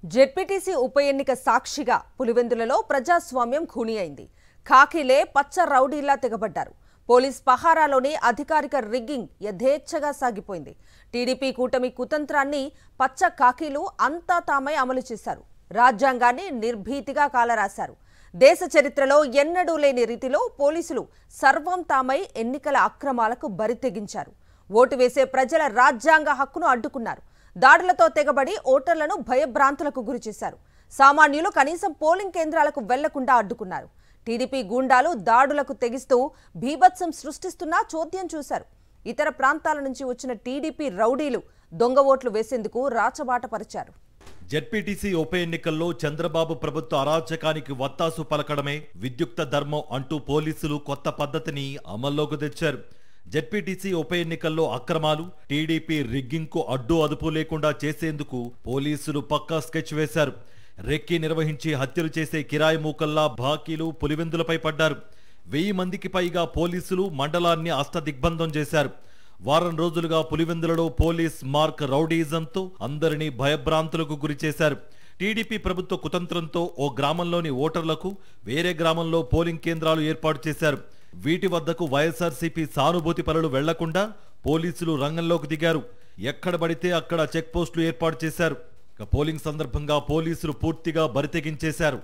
ZPTC ఉప ఎన్నిక సాక్షిగా పులివెందులలో ప్రజాస్వామ్యం ఖూనీ అయింది. ఖాకీలే పచ్చ రౌడీలా తెగబడ్డారు. పోలీస్ పహారాలోని అధికారిక రిగ్గింగ్ యథేచ్ఛగా సాగిపోయింది. టీడీపీ కూటమి కుతంత్రాన్ని పచ్చ ఖాకీలు అంతా తామై అమలు చేశారు. రాజ్యాంగాన్ని నిర్భీతిగా కాలరాశారు. దేశ చరిత్రలో ఎన్నడూ లేని రీతిలో పోలీసులు సర్వం తామై ఎన్నికల అక్రమాలకు బరితెగించారు. ఓటు వేసే ప్రజల రాజ్యాంగ హక్కును అడ్డుకున్నారు. దాడులతో తెగబడి ఓటర్లను భయభ్రాంతులకు గురిచేశారు. సామాన్యులు కనీసం పోలింగ్ కేంద్రాలకు వెళ్లకుండా అడ్డుకున్నారు. టీడీపీ గూండాలు దాడులకు తెగిస్తూ బీభత్సం సృష్టిస్తున్నా చోద్యం చూశారు. ఇతర ప్రాంతాల నుంచి వచ్చిన టీడీపీ రౌడీలు దొంగ ఓట్లు వేసేందుకు రాచబాట పరిచారు. జెడ్పీటీసీ ఉప ఎన్నికల్లో చంద్రబాబు ప్రభుత్వ అరాచకానికి వత్తాసు పలకడమే విద్యుక్త ధర్మం అంటూ పోలీసులు కొత్త పద్ధతిని అమల్లోకి తెచ్చారు. జెడ్పీటీసీ ఉప ఎన్నికల్లో అక్రమాలు, టీడీపీ రిగ్గింగ్ కు అడ్డు అదుపు లేకుండా చేసేందుకు పోలీసులు పక్కా స్కెచ్ వేశారు. రెక్కి నిర్వహించి హత్యలు చేసే కిరాయి మూకల్లా బాకీలు పులివెందులపై పడ్డారు. 1000 మందికి పైగా పోలీసులు మండలాన్ని అష్టదిగ్బంధం చేశారు. వారం రోజులుగా పులివెందులలో పోలీస్ మార్క్ రౌడీజంతో అందరినీ భయభ్రాంతులకు గురిచేశారు. టీడీపీ ప్రభుత్వ కుతంత్రంతో ఓ గ్రామంలోని ఓటర్లకు వేరే గ్రామంలో పోలింగ్ కేంద్రాలు ఏర్పాటు చేశారు. వీటి వద్దకు వైఎస్ఆర్సీపీ సానుభూతి పరులు వెళ్లకుండా పోలీసులు రంగంలోకి దిగారు. ఎక్కడ పడితే అక్కడ చెక్ పోస్టులు ఏర్పాటు చేశారు. పోలింగ్ సందర్భంగా పోలీసులు పూర్తిగా బరితెగించేశారు.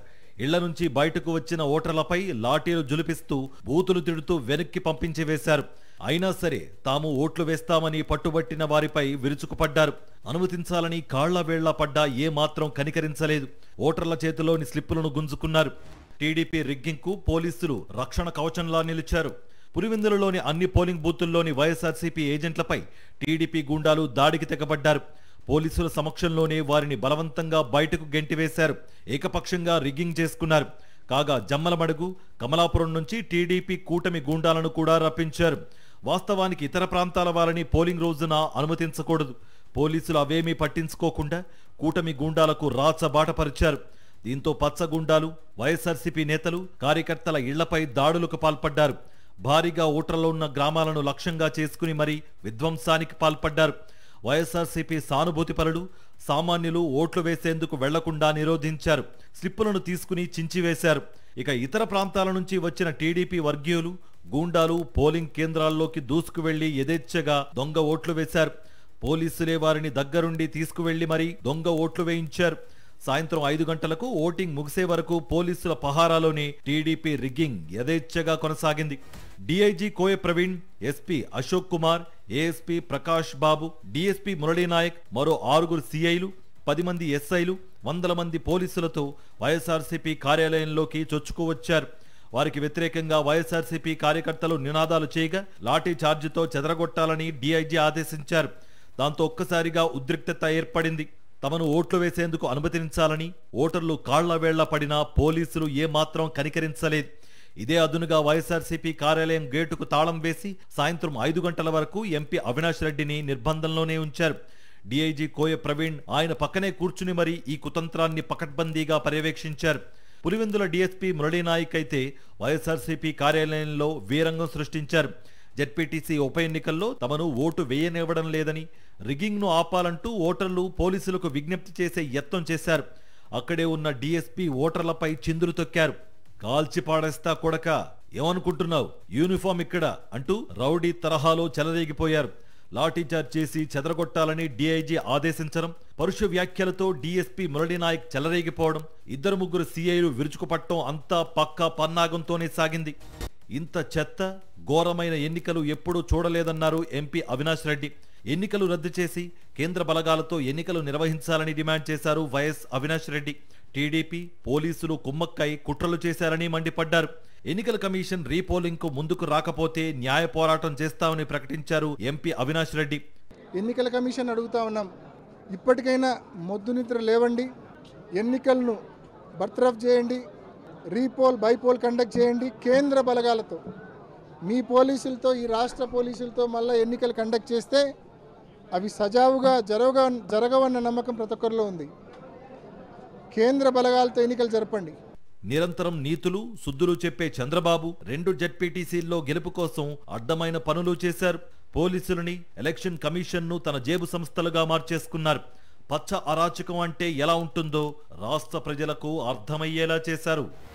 ఇళ్ల నుంచి బయటకు వచ్చిన ఓటర్లపై లాఠీలు జులిపిస్తూ బూతులు తిడుతూ వెనక్కి పంపించి వేశారు. అయినా సరే తాము ఓట్లు వేస్తామని పట్టుబట్టిన వారిపై విరుచుకుపడ్డారు. అనుమతించాలని కాళ్ల వేళ్ల పడ్డా ఏమాత్రం కనికరించలేదు. ఓటర్ల చేతిలోని స్లిప్పులను గుంజుకున్నారు. టీడీపీ రిగ్గింగ్ కు పోలీసులు రక్షణ కవచంలా నిలిచారు. పులివెందులలోని అన్ని పోలింగ్ బూతుల్లోని వైఎస్ఆర్సీపీ ఏజెంట్లపై టీడీపీ గూండాలు దాడికి తెగబడ్డారు. పోలీసుల సమక్షంలోనే వారిని బలవంతంగా బయటకు గెంటివేశారు. ఏకపక్షంగా రిగ్గింగ్ చేసుకున్నారు. కాగా జమ్మలమడుగు, కమలాపురం నుంచి టీడీపీ కూటమి గూండాలను కూడా రప్పించారు. వాస్తవానికి ఇతర ప్రాంతాల వారిని పోలింగ్ రోజున అనుమతించకూడదు. పోలీసులు అవేమీ పట్టించుకోకుండా కూటమి గూండాలకు రాచబాట పరిచారు. దీంతో పచ్చ గూండాలు, వైఎస్ఆర్సీపీ నేతలు, కార్యకర్తల ఇళ్లపై దాడులకు పాల్పడ్డారు. భారీగా ఓటర్లు ఉన్న గ్రామాలను లక్ష్యంగా చేసుకుని మరీ విధ్వంసానికి పాల్పడ్డారు. వైఎస్ఆర్సీపీ సానుభూతి పరులు, సామాన్యులు ఓట్లు వేసేందుకు వెళ్లకుండా నిరోధించారు. స్లిప్పులను తీసుకుని చించివేశారు. ఇక ఇతర ప్రాంతాల నుంచి వచ్చిన టీడీపీ వర్గీయులు, గూండాలు పోలింగ్ కేంద్రాల్లోకి దూసుకువెళ్లి యథేచ్ఛగా దొంగ ఓట్లు వేశారు. పోలీసులే వారిని దగ్గరుండి తీసుకువెళ్లి మరీ దొంగ ఓట్లు వేయించారు. సాయంత్రం 5 గంటలకు ఓటింగ్ ముగిసే వరకు పోలీసుల పహారాలోనే టీడీపీ రిగ్గింగ్ యథేచ్ఛగా కొనసాగింది. డీఐజీ కోయ ప్రవీణ్, ఎస్పీ అశోక్ కుమార్, ఏఎస్పీ ప్రకాష్ బాబు, డీఎస్పీ మురళీనాయక్, మరో 6 సీఐలు, 10 మంది ఎస్ఐలు, 100 మంది పోలీసులతో వైఎస్ఆర్సీపీ కార్యాలయంలోకి చొచ్చుకువచ్చారు. వారికి వ్యతిరేకంగా వైఎస్ఆర్సీపీ కార్యకర్తలు నినాదాలు చేయగా లాఠీ చార్జితో చెదరగొట్టాలని డీఐజీ ఆదేశించారు. దాంతో ఒక్కసారిగా ఉద్రిక్తత ఏర్పడింది. తమను ఓట్లు వేసేందుకు అనుమతించాలని ఓటర్లు కాళ్ల వేళ్ల పడినా పోలీసులు ఏమాత్రం కనికరించలేదు. ఇదే అదునుగా వైఎస్ఆర్సీపీ కార్యాలయం గేటుకు తాళం వేసి సాయంత్రం 5 గంటల వరకు ఎంపీ అవినాష్ రెడ్డిని నిర్బంధంలోనే ఉంచారు. డీఐజీ కోయ ప్రవీణ్ ఆయన పక్కనే కూర్చుని మరీ ఈ కుతంత్రాన్ని పకడ్బందీగా పర్యవేక్షించారు. పులివెందుల డీఎస్పీ మురళీనాయక్ అయితే వైఎస్ఆర్సీపీ కార్యాలయంలో వీరంగం సృష్టించారు. జెడ్పీటీసీ ఉప ఎన్నికల్లో తమను ఓటు వేయనివ్వడం లేదని, రిగ్గింగ్ ను ఆపాలంటూ ఓటర్లు పోలీసులకు విజ్ఞప్తి చేసే యత్నం చేశారు. అక్కడే ఉన్న డీఎస్పీ ఓటర్లపై చిందులు తొక్కారు. కాల్చి పాడేస్తా కొడక, ఏమనుకుంటున్నావు, యూనిఫామ్ ఇక్కడ అంటూ రౌడీ తరహాలో చెలరేగిపోయారు. లాఠీచార్జ్ చేసి చెదరగొట్టాలని డీఐజీ ఆదేశించడం, పరుష వ్యాఖ్యలతో డీఎస్పీ మురళీనాయక్ చెలరేగిపోవడం, 2-3 సీఐలు విరుచుకుపట్టడం అంతా పక్కా పన్నాగంతోనే సాగింది. ఇంత చెత్త, ఘోరమైన ఎన్నికలు ఎప్పుడూ చూడలేదన్నారు ఎంపీ అవినాష్ రెడ్డి. ఎన్నికలు రద్దు చేసి కేంద్ర బలగాలతో ఎన్నికలు నిర్వహించాలని డిమాండ్ చేశారు వైఎస్ అవినాష్ రెడ్డి. టీడీపీ, పోలీసులు కుమ్మక్కై కుట్రలు చేశారని మండిపడ్డారు. ఎన్నికల కమిషన్ రీపోలింగ్ కు ముందుకు రాకపోతే న్యాయ పోరాటం చేస్తామని ప్రకటించారు ఎంపీ అవినాష్ రెడ్డి. ఎన్నికల కమిషన్ అడుగుతా ఉన్నాం, ఇప్పటికైనా మొద్దు నిద్ర లేవండి, ఎన్నికలను బర్తరఫ్ చేయండి, రీపోల్ బైపోల్ కండక్ట్ చేయండి. కేంద్ర బలగాలతో మీ పోలీసులతో, ఈ రాష్ట్ర పోలీసులతో మళ్ళీ ఎన్నికలు కండక్ట్ చేస్తే అవి సజావుగా జరగవన్న నమ్మకం ప్రతి ఒక్కరిలో ఉంది. కేంద్ర బలగాలతో ఎన్నికలు జరపండి. నిరంతరం నీతులు, సుద్దులు చెప్పే చంద్రబాబు 2 జెడ్పీటీసీల్లో గెలుపు కోసం అడ్డమైన పనులు చేశారు. పోలీసులని, ఎలక్షన్ కమిషన్ను తన జేబు సంస్థలుగా మార్చేసుకున్నారు. పచ్చ అరాచకం అంటే ఎలా ఉంటుందో రాష్ట్ర ప్రజలకు అర్థమయ్యేలా చేశారు.